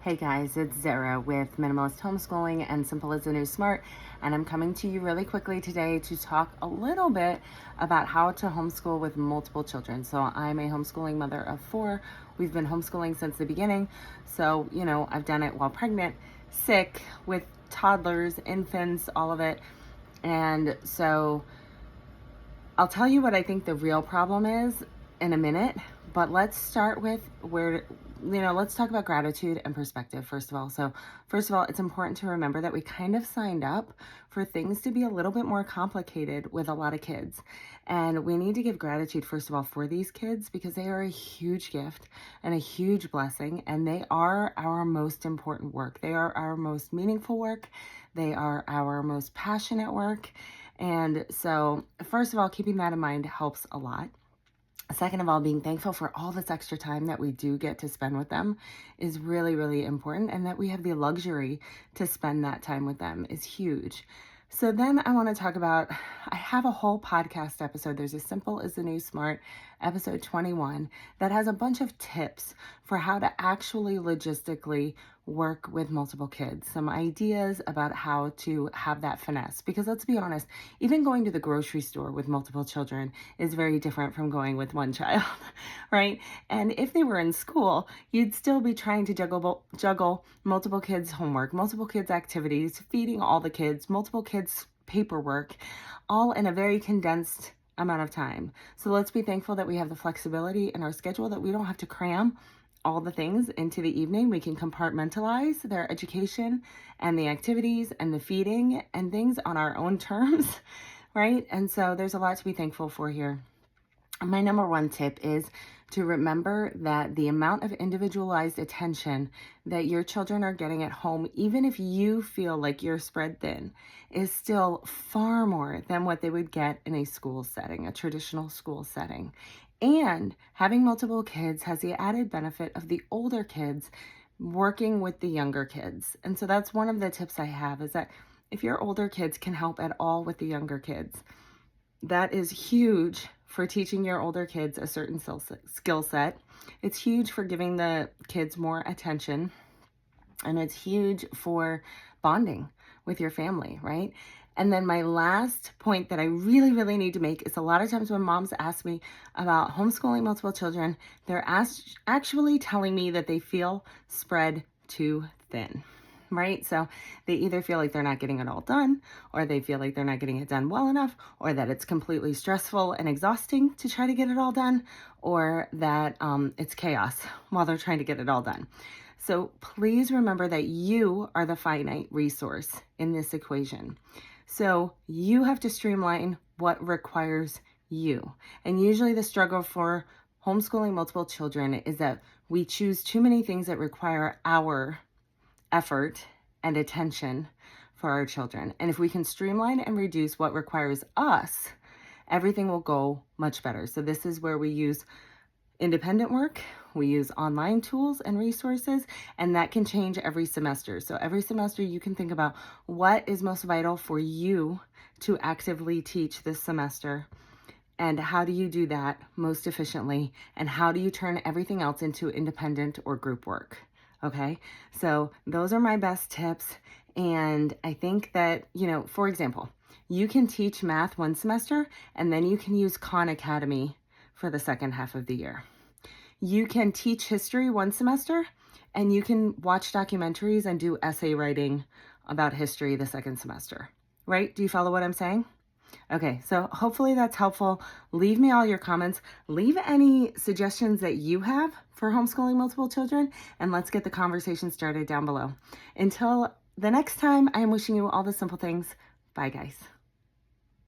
Hey guys, it's Zara with Minimalist Homeschooling and Simple as the New Smart, and I'm coming to you really quickly today to talk a little bit about how to homeschool with multiple children. So I'm a homeschooling mother of 4. We've been homeschooling since the beginning. So, I've done it while pregnant, sick, with toddlers, infants, all of it. And so I'll tell you what I think the real problem is in a minute, but let's start with let's talk about gratitude and perspective, first of all. So, first of all, it's important to remember that we kind of signed up for things to be a little bit more complicated with a lot of kids. And we need to give gratitude, first of all, for these kids because they are a huge gift and a huge blessing, and they are our most important work. They are our most meaningful work. They are our most passionate work. And so, first of all, keeping that in mind helps a lot. Second of all, being thankful for all this extra time that we do get to spend with them is really, really important. And that we have the luxury to spend that time with them is huge. So then I want to talk about, I have a whole podcast episode. There's a Simple as the New Smart, episode 21, that has a bunch of tips for how to actually logistically work with multiple kids. Some ideas about how to have that finesse. Because let's be honest, even going to the grocery store with multiple children is very different from going with one child, right? And if they were in school, you'd still be trying to juggle multiple kids' homework, multiple kids' activities, feeding all the kids, multiple kids' paperwork, all in a very condensed amount of time. So let's be thankful that we have the flexibility in our schedule, that we don't have to cram all the things into the evening. We can compartmentalize their education and the activities and the feeding and things on our own terms, right? And so there's a lot to be thankful for here. My number one tip is to remember that the amount of individualized attention that your children are getting at home, even if you feel like you're spread thin, is still far more than what they would get in a school setting, a traditional school setting. And having multiple kids has the added benefit of the older kids working with the younger kids. And so that's one of the tips I have, is that if your older kids can help at all with the younger kids, that is huge for teaching your older kids a certain skill set. It's huge for giving the kids more attention. And it's huge for bonding with your family, right? And then my last point that I really, really need to make is a lot of times when moms ask me about homeschooling multiple children, they're actually telling me that they feel spread too thin, right? So they either feel like they're not getting it all done, or they feel like they're not getting it done well enough, or that it's completely stressful and exhausting to try to get it all done, or that it's chaos while they're trying to get it all done. So please remember that you are the finite resource in this equation. So you have to streamline what requires you. And usually the struggle for homeschooling multiple children is that we choose too many things that require our effort and attention for our children. And if we can streamline and reduce what requires us, everything will go much better. So this is where we use independent work, we use online tools and resources, and that can change every semester. So every semester you can think about what is most vital for you to actively teach this semester, and how do you do that most efficiently, and how do you turn everything else into independent or group work. Okay, so those are my best tips. And I think that, for example, you can teach math one semester and then you can use Khan Academy for the second half of the year. You can teach history one semester and you can watch documentaries and do essay writing about history the second semester, right? Do you follow what I'm saying? Okay, so hopefully that's helpful. Leave me all your comments. Leave any suggestions that you have for homeschooling multiple children, and let's get the conversation started down below. Until the next time, I am wishing you all the simple things. Bye, guys.